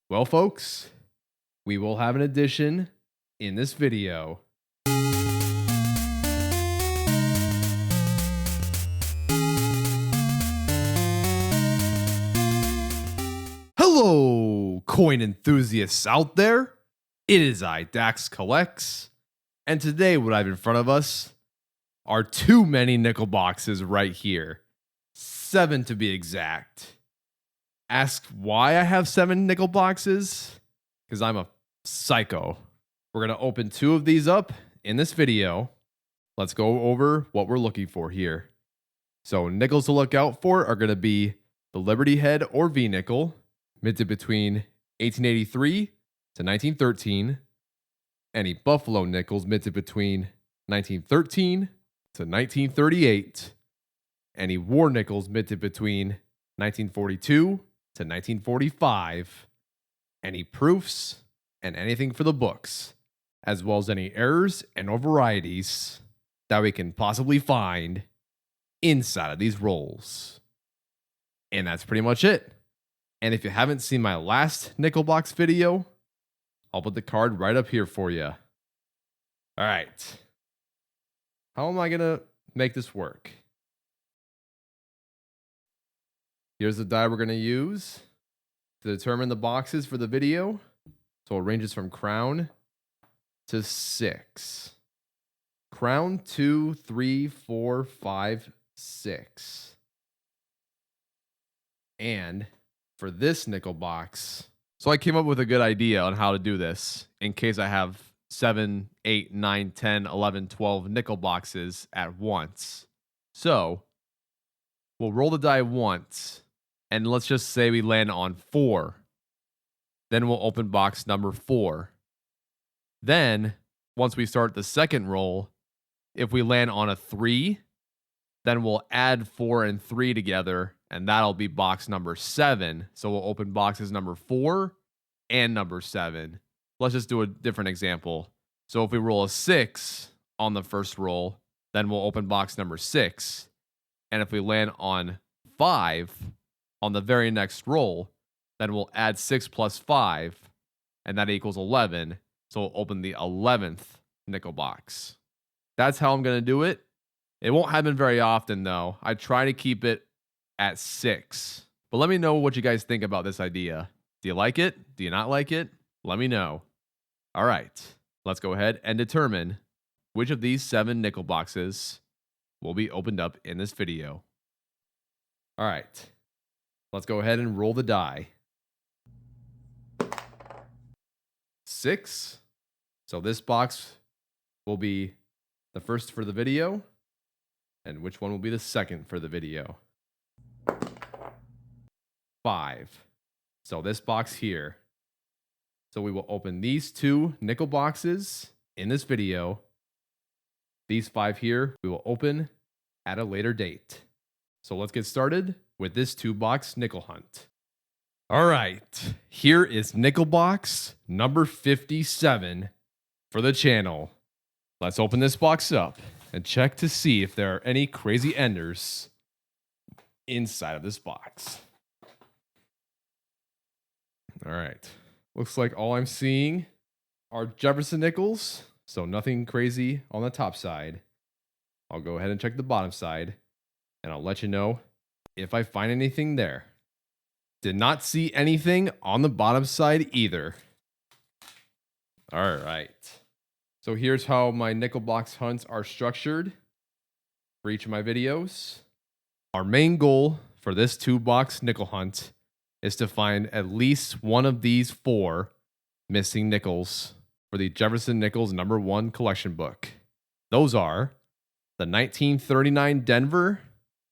Well, folks, we will have an addition in this video. Hello, coin enthusiasts out there. It is I, Dax Collects, and today what I have in front of us are too many nickel boxes right here. 7 to be exact. Ask why I have 7 nickel boxes? Because I'm a psycho. We're going to open 2 of these up in this video. Let's go over what we're looking for here. So nickels to look out for are going to be the Liberty Head or V nickel, minted between 1883 to 1913. Any Buffalo nickels minted between 1913 to 1938. Any War nickels minted between 1942 to 1945. Any proofs and anything for the books, as well as any errors and or varieties that we can possibly find inside of these rolls. And that's pretty much it. And if you haven't seen my last nickel box video, I'll put the card right up here for you. All right. How am I going to make this work? Here's the die we're going to use to determine the boxes for the video. So it ranges from crown to 6. Crown 2, 3, 4, 5, 6. And for this nickel box, so I came up with a good idea on how to do this in case I have 7, 8, 9, 10, 11, 12 nickel boxes at once. So we'll roll the die once, and let's just say we land on 4. Then we'll open box number 4. Then, once we start the second roll, if we land on a 3, then we'll add 4 and 3 together, and that'll be box number 7. So we'll open boxes number 4 and number 7. Let's just do a different example. So if we roll a 6 on the first roll, then we'll open box number 6. And if we land on 5 on the very next roll, then we'll add 6 plus 5, and that equals 11. So we'll open the 11th nickel box. That's how I'm going to do it. It won't happen very often, though. I try to keep it at 6. But let me know what you guys think about this idea. Do you like it? Do you not like it? Let me know. All right, let's go ahead and determine which of these 7 nickel boxes will be opened up in this video. All right, let's go ahead and roll the die. 6. So this box will be the first for the video, and which one will be the second for the video? 5. So this box here. So we will open these 2 nickel boxes in this video. These 5 here we will open at a later date. So let's get started with this 2-box nickel hunt. All right, here is nickel box number 57 for the channel. Let's open this box up and check to see if there are any crazy enders inside of this box. All right, looks like all I'm seeing are Jefferson nickels, so nothing crazy on the top side. I'll go ahead and check the bottom side, and I'll let you know if I find anything there. Did not see anything on the bottom side either. All right. So here's how my nickel box hunts are structured for each of my videos. Our main goal for this 2-box nickel hunt is to find at least one of these 4 missing nickels for the Jefferson Nickels #1 collection book. Those are the 1939 Denver,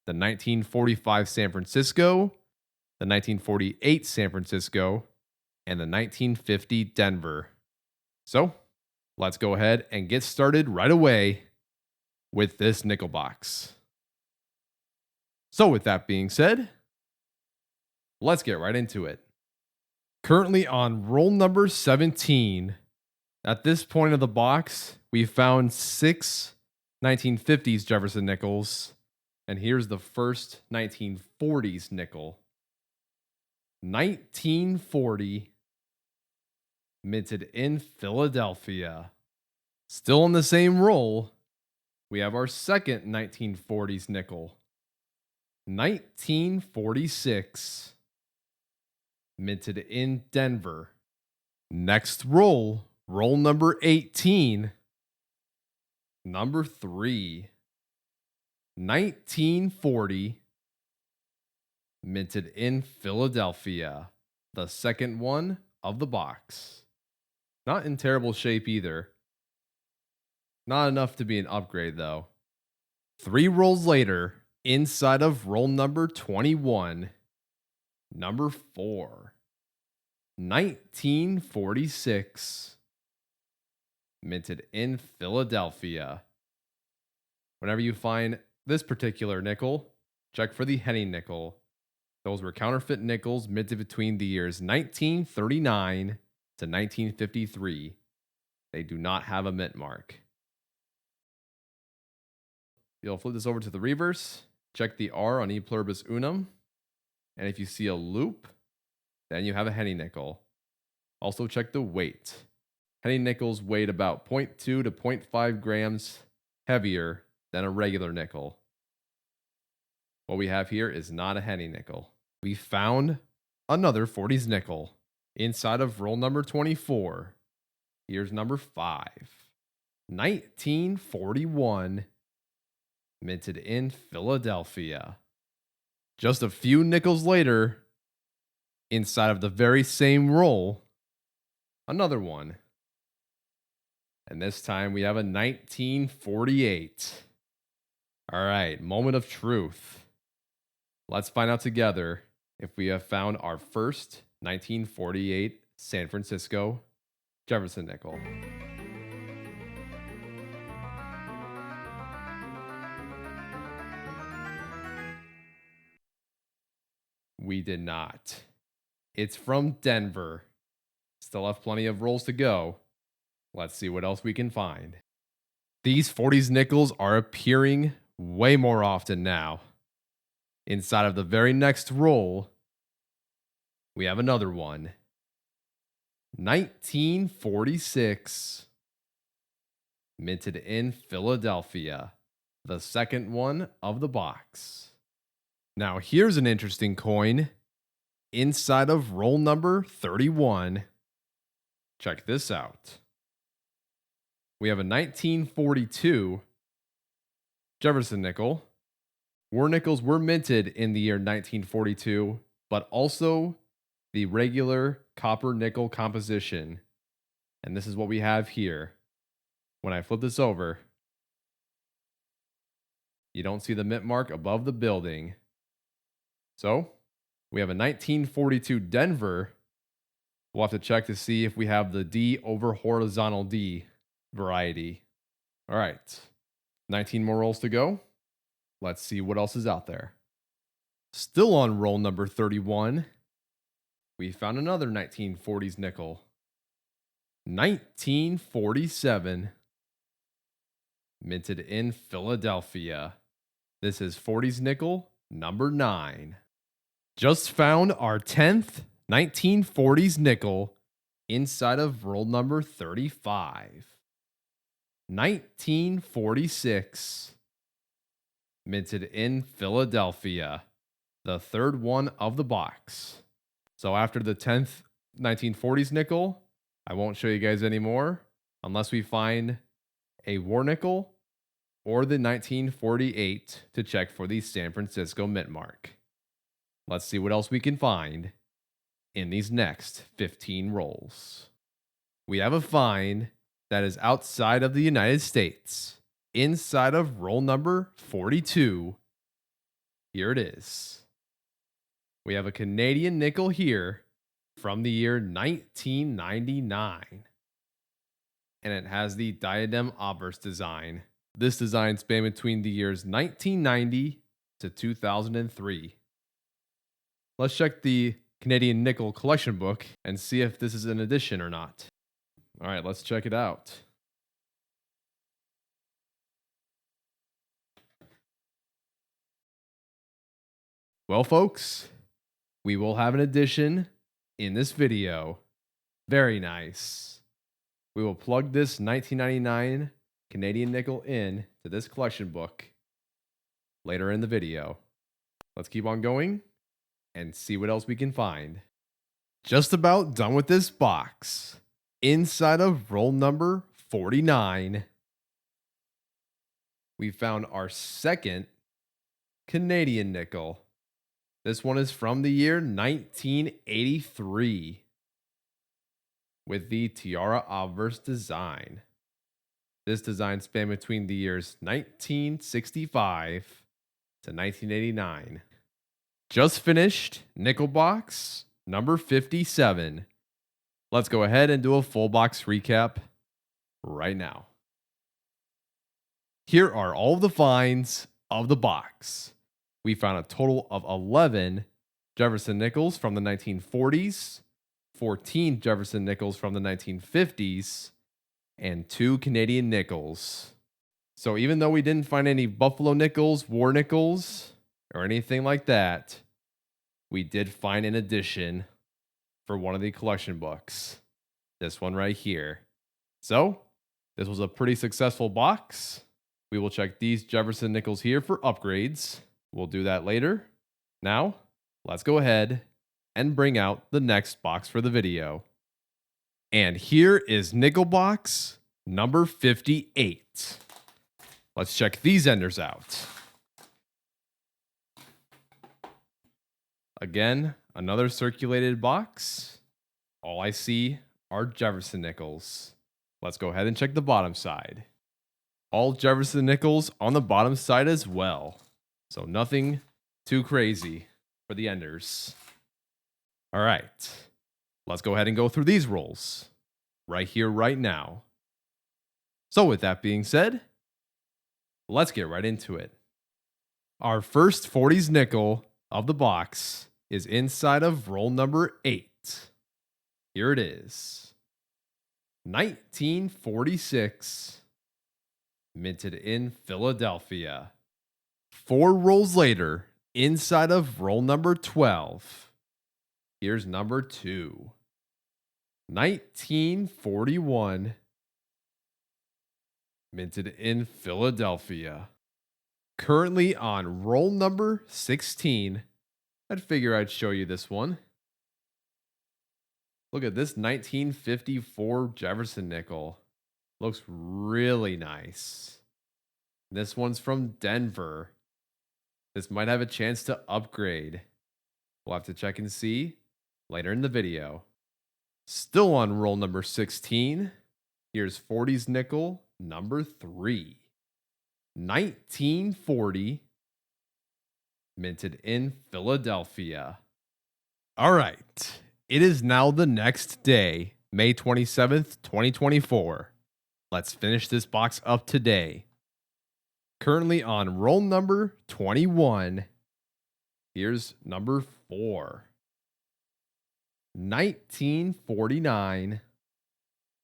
the 1945 San Francisco, the 1948 San Francisco, and the 1950 Denver. So let's go ahead and get started right away with this nickel box. So with that being said, let's get right into it. Currently on roll number 17, at this point of the box, we found 6 1950s Jefferson nickels, and here's the first 1940s nickel. 1940 minted in Philadelphia. Still in the same roll, we have our second 1940s nickel. 1946, minted in Denver. Next roll, roll number 18, number 3. 1940, minted in Philadelphia. The second one of the box. Not in terrible shape either. Not enough to be an upgrade though. 3 rolls later, inside of roll number 21, number 4. 1946, minted in Philadelphia. Whenever you find this particular nickel, check for the Henny nickel. Those were counterfeit nickels minted between the years 1939 to 1953. They do not have a mint mark. You'll flip this over to the reverse, check the R on E pluribus unum, and if you see a loop, then you have a Henny nickel. Also check the weight. Henny nickels weighed about 0.2 to 0.5 grams heavier than a regular nickel. What we have here is not a Henny nickel. We found another 40s nickel inside of roll number 24. Here's number 5. 1941, minted in Philadelphia. Just a few nickels later, inside of the very same roll, another one. And this time we have a 1948. All right, moment of truth. Let's find out together if we have found our first 1948 San Francisco Jefferson nickel. We did not. It's from Denver. Still have plenty of rolls to go. Let's see what else we can find. These 40s nickels are appearing way more often now. Inside of the very next roll, we have another one. 1946, minted in Philadelphia. The second one of the box. Now here's an interesting coin. Inside of roll number 31, check this out. We have a 1942 Jefferson nickel. War nickels were minted in the year 1942, but also the regular copper nickel composition. And this is what we have here. When I flip this over, you don't see the mint mark above the building. So we have a 1942 Denver. We'll have to check to see if we have the D over horizontal D variety. All right, 19 more rolls to go. Let's see what else is out there. Still on roll number 31, we found another 1940s nickel. 1947, minted in Philadelphia. This is 40s nickel number 9. Just found our 10th 1940s nickel inside of roll number 35. 1946, minted in Philadelphia. The third one of the box. So after the 10th 1940s nickel, I won't show you guys anymore unless we find a war nickel or the 1948 to check for the San Francisco mint mark. Let's see what else we can find in these next 15 rolls. We have a find that is outside of the United States, inside of roll number 42. Here it is. We have a Canadian nickel here from the year 1999. And it has the diadem obverse design. This design spanned between the years 1990 to 2003. Let's check the Canadian nickel collection book and see if this is an addition or not. All right, let's check it out. Well, folks, we will have an addition in this video. Very nice. We will plug this 1999 Canadian nickel in to this collection book later in the video. Let's keep on going and see what else we can find. Just about done with this box. Inside of roll number 49, we found our second Canadian nickel. This one is from the year 1983 with the Tiara obverse design. This design spanned between the years 1965 to 1989. Just finished nickel box number 57. Let's go ahead and do a full box recap right now. Here are all the finds of the box. We found a total of 11 Jefferson nickels from the 1940s, 14 Jefferson nickels from the 1950s, and 2 Canadian nickels. So even though we didn't find any Buffalo nickels, war nickels, or anything like that, we did find an addition for one of the collection books. This one right here. So this was a pretty successful box. We will check these Jefferson nickels here for upgrades. We'll do that later. Now, let's go ahead and bring out the next box for the video. And here is nickel box number 58. Let's check these enders out. Again, another circulated box. All I see are Jefferson nickels. Let's go ahead and check the bottom side. All Jefferson nickels on the bottom side as well. So nothing too crazy for the enders. All right, let's go ahead and go through these rolls right here, right now. So with that being said, let's get right into it. Our first 40s nickel of the box is inside of roll number 8. Here it is. 1946, minted in Philadelphia. 4 rolls later, inside of roll number 12. Here's number 2. 1941, minted in Philadelphia. Currently on roll number 16. I'd figure I'd show you this one. Look at this 1954 Jefferson nickel. Looks really nice. This one's from Denver. This might have a chance to upgrade. We'll have to check and see later in the video. Still on roll number 16. Here's 40s nickel number 3. 1940, minted in Philadelphia. All right. It is now the next day, May 27th, 2024. Let's finish this box up today. Currently on roll number 21. Here's number 4. 1949,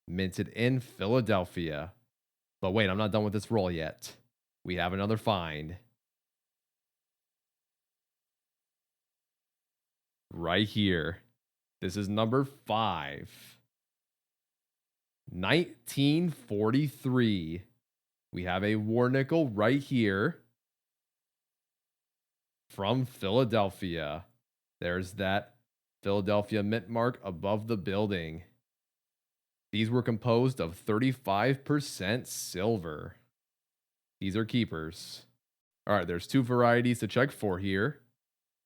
minted in Philadelphia. But wait, I'm not done with this roll yet. We have another find. Right here. This is number 5. 1943. We have a war nickel right here from Philadelphia. There's that Philadelphia mint mark above the building. These were composed of 35% silver. These are keepers. All right, there's 2 varieties to check for here.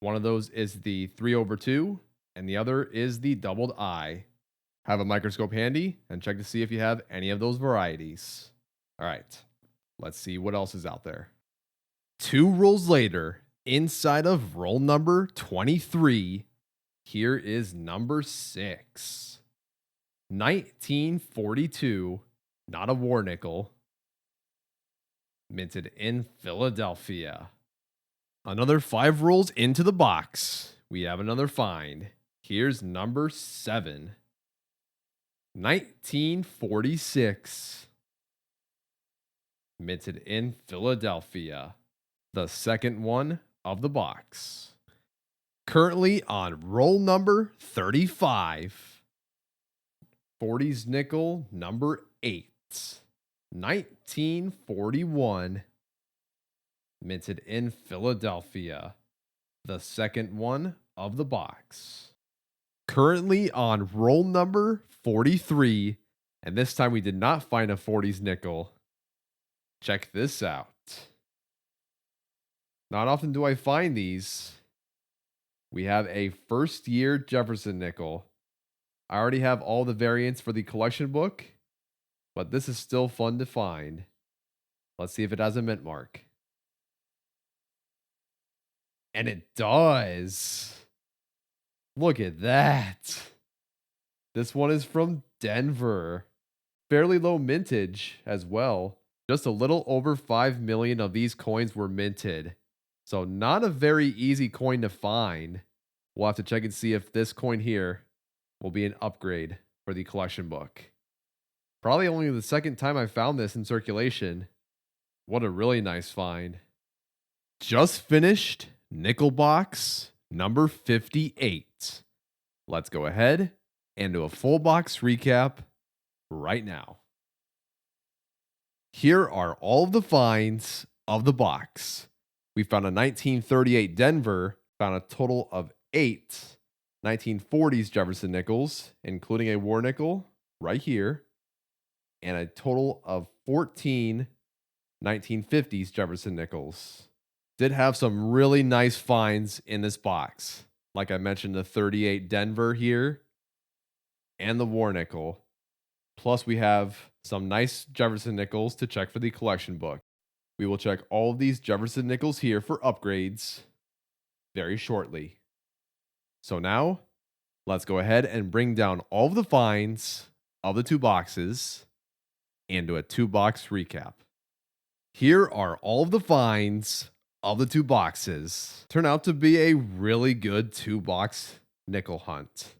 One of those is the 3/2, and the other is the doubled eye. Have a microscope handy and check to see if you have any of those varieties. All right, let's see what else is out there. 2 rolls later, inside of roll number 23, here is number 6. 1942, not a war nickel, minted in Philadelphia. Another 5 rolls into the box. We have another find. Here's number 7. 1946, minted in Philadelphia. The second one of the box. Currently on roll number 35. 1940s nickel number 8. 1941. Minted in Philadelphia. The second one of the box. Currently on roll number 43. And this time we did not find a 40s nickel. Check this out. Not often do I find these. We have a first year Jefferson nickel. I already have all the variants for the collection book, but this is still fun to find. Let's see if it has a mint mark. And it does. Look at that. This one is from Denver. Fairly low mintage as well. Just a little over 5 million of these coins were minted. So not a very easy coin to find. We'll have to check and see if this coin here will be an upgrade for the collection book. Probably only the second time I found this in circulation. What a really nice find. Just finished nickel box number 58. Let's go ahead and do a full box recap right now. Here are all of the finds of the box. We found a 1938 Denver, found a total of 8 1940s Jefferson nickels, including a war nickel right here, and a total of 14 1950s Jefferson nickels. Did have some really nice finds in this box. Like I mentioned, the 38 Denver here and the war nickel. Plus, we have some nice Jefferson nickels to check for the collection book. We will check all of these Jefferson nickels here for upgrades very shortly. So now, let's go ahead and bring down all of the finds of the 2 boxes and do a 2-box recap. Here are all of the finds of the 2 boxes. Turned out to be a really good 2-box nickel hunt.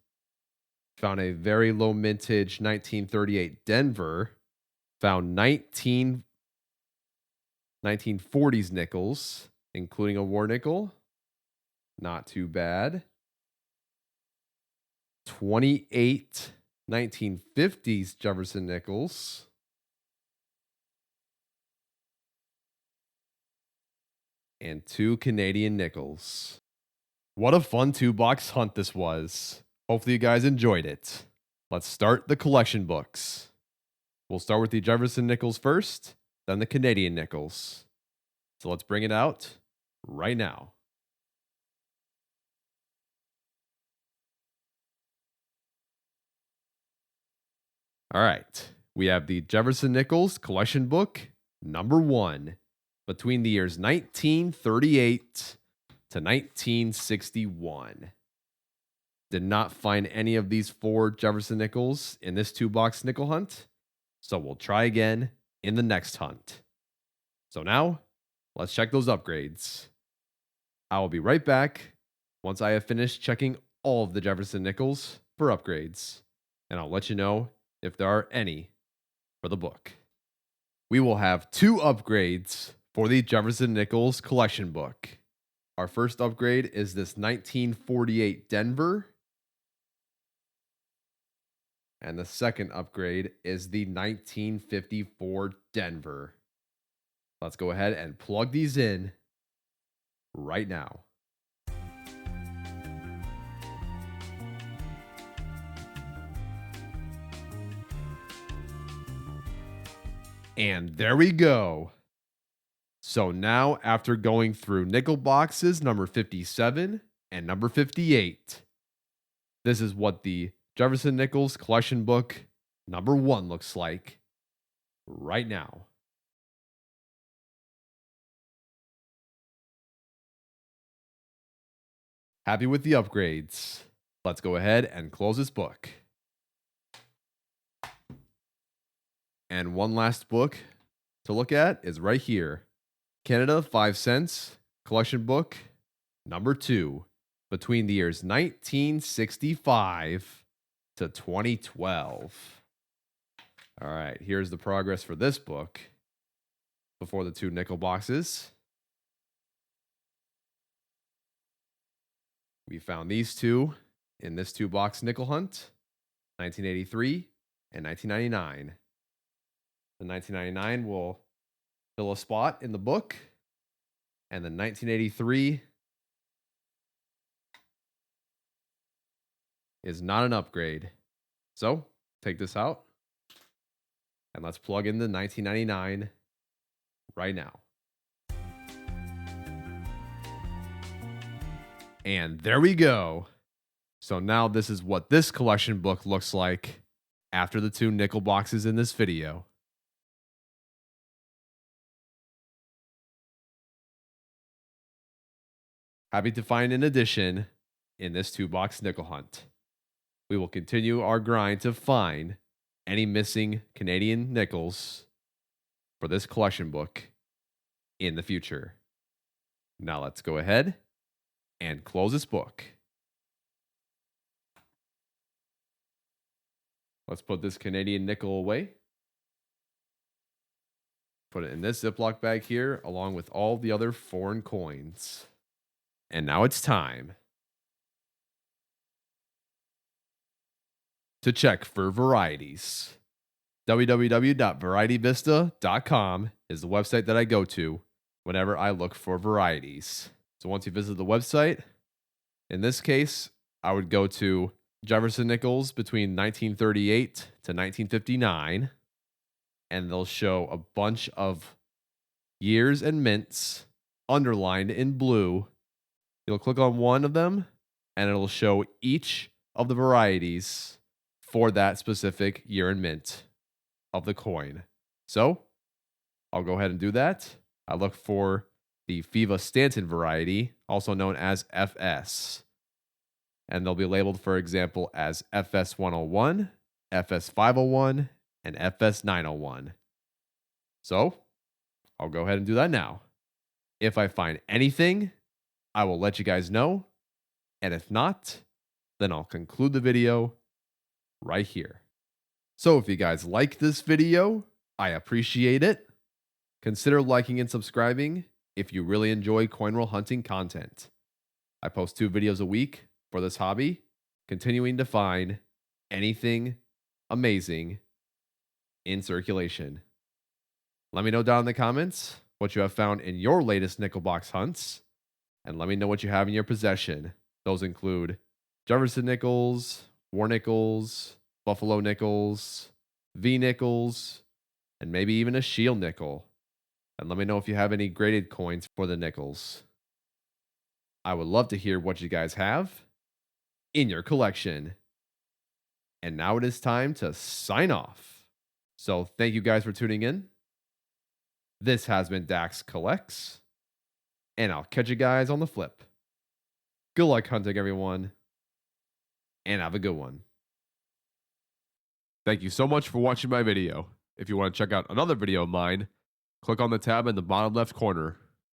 Found a very low mintage 1938 Denver. Found 1940s nickels, including a war nickel. Not too bad. 28 1950s Jefferson nickels. And 2 Canadian nickels. What a fun 2-box hunt this was. Hopefully you guys enjoyed it. Let's start the collection books. We'll start with the Jefferson nickels first, then the Canadian nickels. So let's bring it out right now. All right, we have the Jefferson Nickels collection book number 1 between the years 1938 to 1961. Did not find any of these 4 Jefferson nickels in this 2-box nickel hunt, so we'll try again in the next hunt. So now, let's check those upgrades. I will be right back once I have finished checking all of the Jefferson nickels for upgrades, and I'll let you know if there are any for the book. We will have 2 upgrades for the Jefferson Nickels collection book. Our first upgrade is this 1948 Denver. And the second upgrade is the 1954 Denver. Let's go ahead and plug these in right now. And there we go. So now, after going through nickel boxes number 57 and number 58, this is what the Jefferson Nickels collection book number 1 looks like right now. Happy with the upgrades. Let's go ahead and close this book. And one last book to look at is right here. Canada 5 cents collection book number 2 between the years 1965 to 2012. All right, here's the progress for this book before the 2 nickel boxes. We found these 2 in this 2-box nickel hunt, 1983 and 1999. The 1999 will fill a spot in the book, and the 1983 is not an upgrade. So take this out, and let's plug in the 1999 right now. And there we go. So now this is what this collection book looks like after the 2 nickel boxes in this video. Happy to find an addition in this 2-box nickel hunt. We will continue our grind to find any missing Canadian nickels for this collection book in the future. Now let's go ahead and close this book. Let's put this Canadian nickel away. Put it in this Ziploc bag here, along with all the other foreign coins. And now it's time to check for varieties. www.varietyvista.com is the website that I go to whenever I look for varieties. So once you visit the website, in this case, I would go to Jefferson nickels between 1938 to 1959, and they'll show a bunch of years and mints underlined in blue. You'll click on one of them, and it'll show each of the varieties for that specific year and mint of the coin. So I'll go ahead and do that. I look for the Fiva Stanton variety, also known as FS. And they'll be labeled, for example, as FS 101, FS 501, and FS 901. So I'll go ahead and do that now. If I find anything, I will let you guys know. And if not, then I'll conclude the video right here. So if you guys like this video, I appreciate it. Consider liking and subscribing if you really enjoy coin roll hunting content. I post 2 videos a week for this hobby, continuing to find anything amazing in circulation. Let me know down in the comments what you have found in your latest nickel box hunts, and let me know what you have in your possession. Those include Jefferson nickels, War nickels, Buffalo nickels, V nickels, and maybe even a Shield nickel. And let me know if you have any graded coins for the nickels. I would love to hear what you guys have in your collection. And now it is time to sign off. So thank you guys for tuning in. This has been Dax Collects, and I'll catch you guys on the flip. Good luck hunting, everyone, and have a good one. Thank you so much for watching my video. If you want to check out another video of mine, click on the tab in the bottom left corner